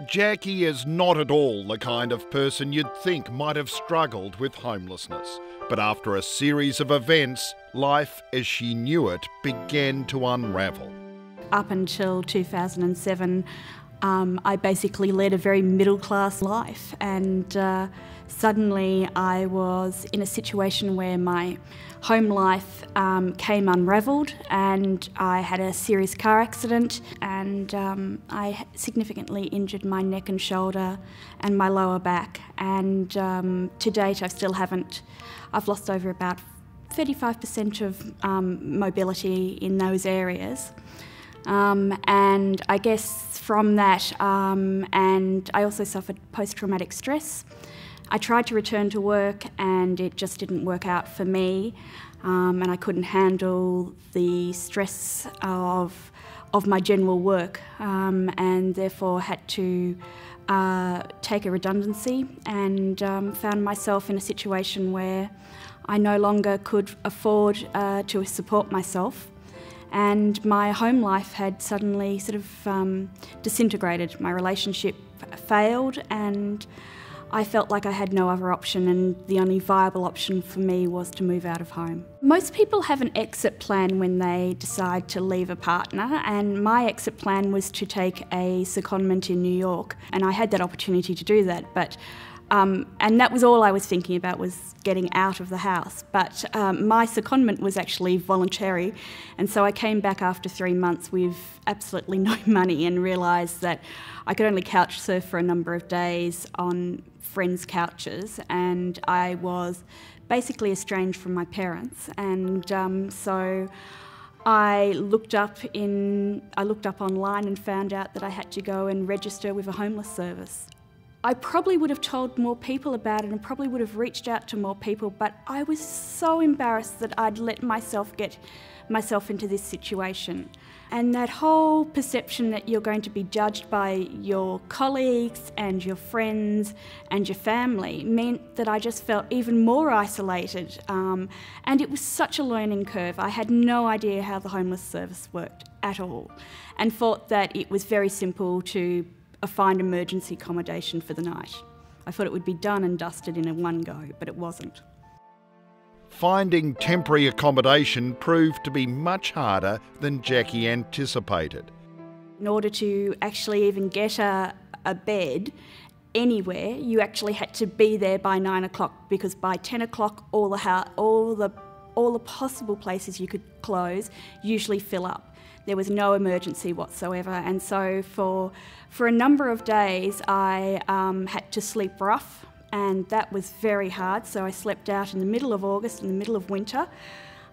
Jacqui is not at all the kind of person you'd think might have struggled with homelessness. But after a series of events, life as she knew it began to unravel. Up until 2007, I basically led a very middle-class life, and suddenly I was in a situation where my home life came unravelled, and I had a serious car accident, and I significantly injured my neck and shoulder and my lower back, and to date I've lost over about 35% of mobility in those areas. And I guess from that, and I also suffered post-traumatic stress. I tried to return to work and it just didn't work out for me, and I couldn't handle the stress of my general work, and therefore had to take a redundancy, and found myself in a situation where I no longer could afford to support myself. And my home life had suddenly sort of disintegrated. My relationship failed, and I felt like I had no other option, and the only viable option for me was to move out of home. Most people have an exit plan when they decide to leave a partner, and my exit plan was to take a secondment in New York, and I had that opportunity to do that, but and that was all I was thinking about, was getting out of the house. But my secondment was actually voluntary, and so I came back after 3 months with absolutely no money and realised that I could only couch surf for a number of days on friends' couches, and I was basically estranged from my parents. And so I looked up online and found out that I had to go and register with a homeless service. I probably would have told more people about it and probably would have reached out to more people, but I was so embarrassed that I'd let myself get myself into this situation. And that whole perception that you're going to be judged by your colleagues and your friends and your family meant that I just felt even more isolated. And it was such a learning curve. I had no idea how the homeless service worked at all, and thought that it was very simple to find emergency accommodation for the night. I thought it would be done and dusted in a one go, but it wasn't. Finding temporary accommodation proved to be much harder than Jacqui anticipated. In order to actually even get a bed anywhere, you actually had to be there by 9 o'clock, because by 10 o'clock all the possible places you could close usually fill up. There was no emergency whatsoever, and so for a number of days I had to sleep rough, and that was very hard. So I slept out in the middle of August, in the middle of winter,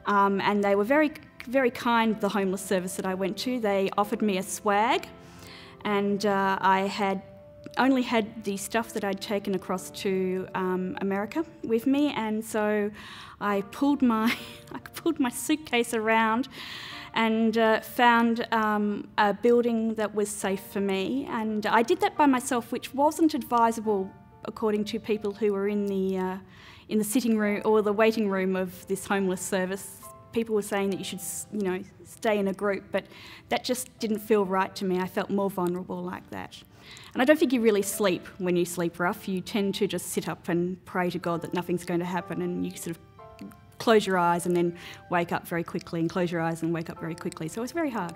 and they were very, very kind, the homeless service that I went to. They offered me a swag, and I only had the stuff that I'd taken across to America with me, and so I pulled my suitcase around and found a building that was safe for me. And I did that by myself, which wasn't advisable according to people who were in the sitting room or the waiting room of this homeless service. People were saying that you should, stay in a group, but that just didn't feel right to me. I felt more vulnerable like that. And I don't think you really sleep when you sleep rough. You tend to just sit up and pray to God that nothing's going to happen, and you sort of close your eyes and then wake up very quickly, and close your eyes and wake up very quickly. So it was very hard.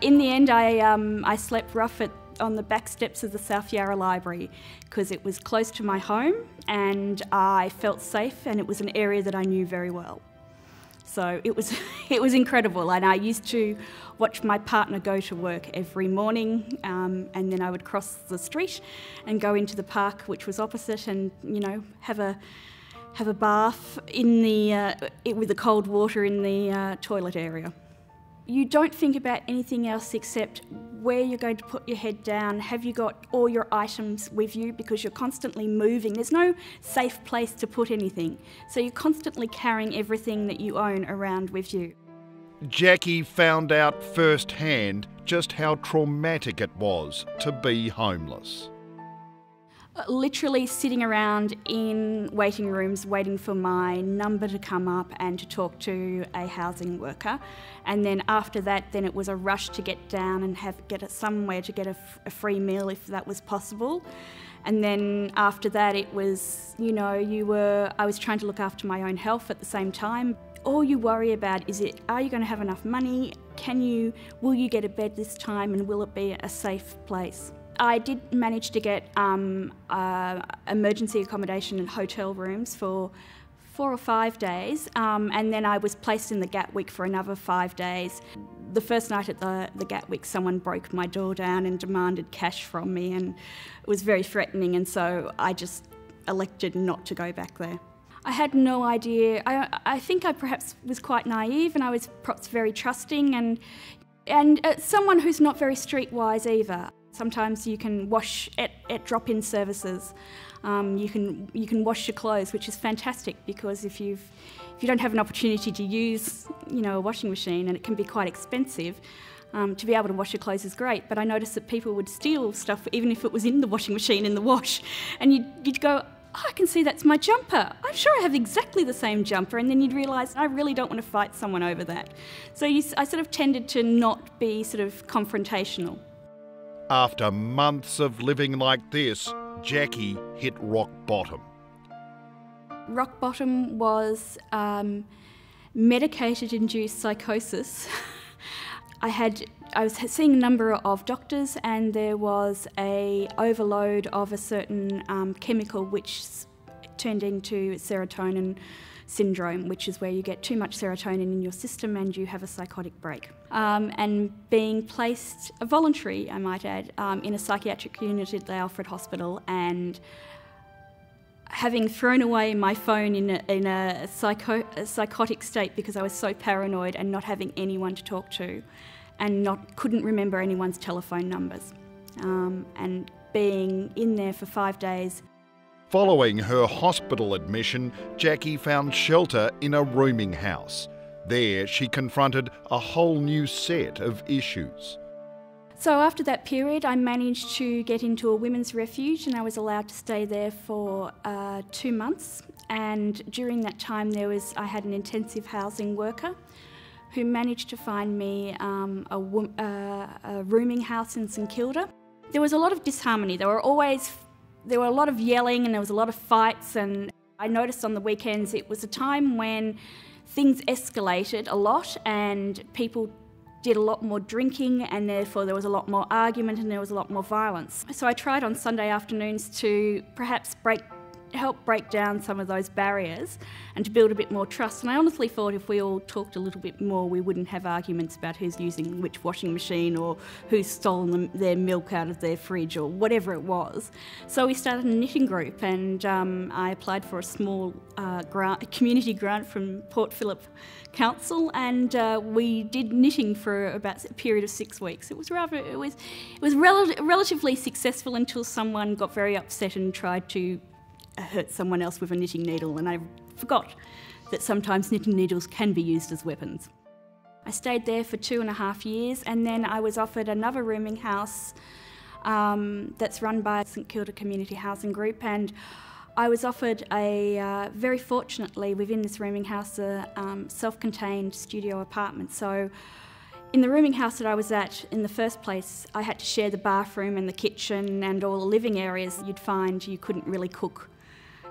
In the end, I slept rough on the back steps of the South Yarra Library, because it was close to my home and I felt safe, and it was an area that I knew very well. So it was incredible, and I used to watch my partner go to work every morning, and then I would cross the street and go into the park, which was opposite, and have a bath in with the cold water in the toilet area. You don't think about anything else except where you're going to put your head down. Have you got all your items with you? Because you're constantly moving. There's no safe place to put anything. So you're constantly carrying everything that you own around with you. Jacqui found out firsthand just how traumatic it was to be homeless. Literally sitting around in waiting rooms waiting for my number to come up and to talk to a housing worker. And then after that, then it was a rush to get down and get somewhere to get a free meal if that was possible. And then after that, it was, I was trying to look after my own health at the same time. All you worry about is are you going to have enough money? Will you get a bed this time, and will it be a safe place? I did manage to get emergency accommodation and hotel rooms for 4 or 5 days, and then I was placed in the Gatwick for another 5 days. The first night at the Gatwick, someone broke my door down and demanded cash from me, and it was very threatening, and so I just elected not to go back there. I had no idea. I think I perhaps was quite naive, and I was perhaps very trusting, and someone who's not very streetwise either. Sometimes you can wash at drop-in services. You can wash your clothes, which is fantastic, because if you don't have an opportunity to use a washing machine, and it can be quite expensive, to be able to wash your clothes is great. But I noticed that people would steal stuff even if it was in the washing machine in the wash, and you'd go, oh, I can see that's my jumper. I'm sure I have exactly the same jumper, and then you'd realise I really don't want to fight someone over that. So I sort of tended to not be sort of confrontational. After months of living like this, Jacqui hit rock bottom. Rock bottom was medicated-induced psychosis. I was seeing a number of doctors, and there was a overload of a certain chemical which turned into serotonin syndrome, which is where you get too much serotonin in your system and you have a psychotic break. And being placed, voluntary I might add, in a psychiatric unit at the Alfred Hospital, and having thrown away my phone in a psychotic state because I was so paranoid, and not having anyone to talk to, and couldn't remember anyone's telephone numbers, and being in there for 5 days. Following her hospital admission, Jacqui found shelter in a rooming house. There, she confronted a whole new set of issues. So after that period, I managed to get into a women's refuge, and I was allowed to stay there for 2 months. And during that time, I had an intensive housing worker who managed to find me a rooming house in St Kilda. There was a lot of disharmony. There were a lot of yelling, and there was a lot of fights, and I noticed on the weekends it was a time when things escalated a lot, and people did a lot more drinking, and therefore there was a lot more argument and there was a lot more violence. So I tried on Sunday afternoons to perhaps help break down some of those barriers and to build a bit more trust. And I honestly thought if we all talked a little bit more, we wouldn't have arguments about who's using which washing machine or who's stolen their milk out of their fridge or whatever it was. So we started a knitting group, and I applied for a small community grant from Port Phillip Council, and we did knitting for about a period of 6 weeks. It was relatively successful until someone got very upset and tried to hurt someone else with a knitting needle, and I forgot that sometimes knitting needles can be used as weapons. I stayed there for 2.5 years, and then I was offered another rooming house that's run by St Kilda Community Housing Group, and I was offered very fortunately within this rooming house, a self-contained studio apartment. So in the rooming house that I was at in the first place, I had to share the bathroom and the kitchen and all the living areas. You'd find you couldn't really cook,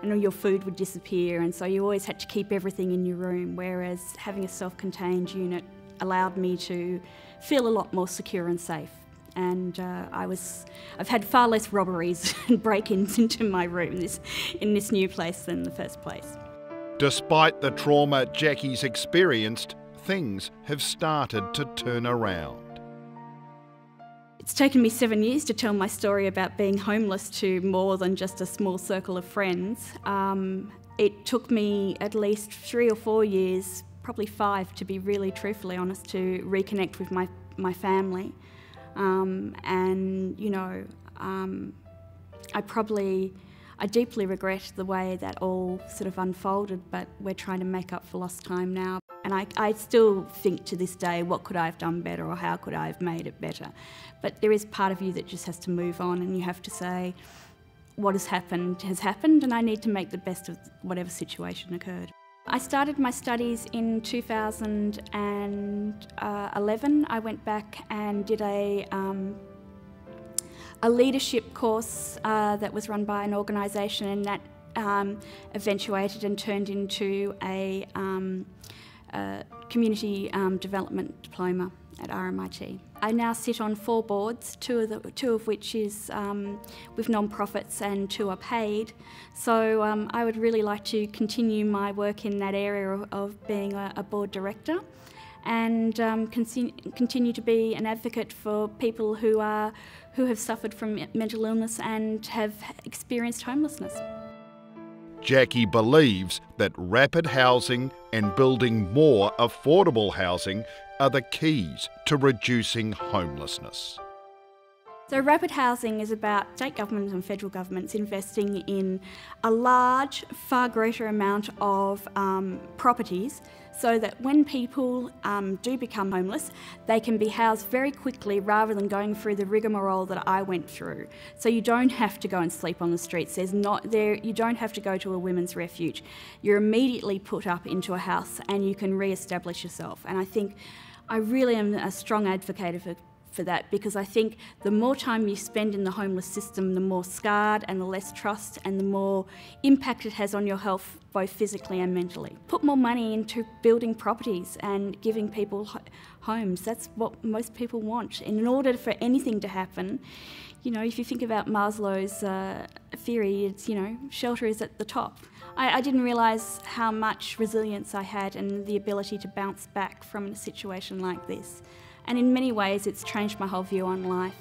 and all your food would disappear, and so you always had to keep everything in your room, whereas having a self-contained unit allowed me to feel a lot more secure and safe. And I've had far less robberies and break-ins into my room in this new place than the first place. Despite the trauma Jacqui's experienced, things have started to turn around. It's taken me 7 years to tell my story about being homeless to more than just a small circle of friends. It took me at least 3 or 4 years, probably 5, to be really truthfully honest, to reconnect with my family. I deeply regret the way that all sort of unfolded, but we're trying to make up for lost time now. And I still think to this day, what could I have done better, or how could I have made it better? But there is part of you that just has to move on, and you have to say, what has happened, and I need to make the best of whatever situation occurred. I started my studies in 2011. I went back and did a leadership course that was run by an organisation, and that eventuated and turned into a community development diploma at RMIT. I now sit on 4 boards, two of which is with non-profits and 2 are paid. So I would really like to continue my work in that area of being a board director, and continue to be an advocate for people who have suffered from mental illness and have experienced homelessness. Jacqui believes that rapid housing and building more affordable housing are the keys to reducing homelessness. So rapid housing is about state governments and federal governments investing in a large, far greater amount of properties, so that when people do become homeless, they can be housed very quickly rather than going through the rigmarole that I went through. So you don't have to go and sleep on the streets. You don't have to go to a women's refuge. You're immediately put up into a house and you can re-establish yourself. And I think I really am a strong advocate for that, because I think the more time you spend in the homeless system, the more scarred and the less trust and the more impact it has on your health, both physically and mentally. Put more money into building properties and giving people homes. That's what most people want. And in order for anything to happen, you know, if you think about Maslow's theory, it's, you know, shelter is at the top. I didn't realise how much resilience I had and the ability to bounce back from a situation like this. And in many ways, it's changed my whole view on life.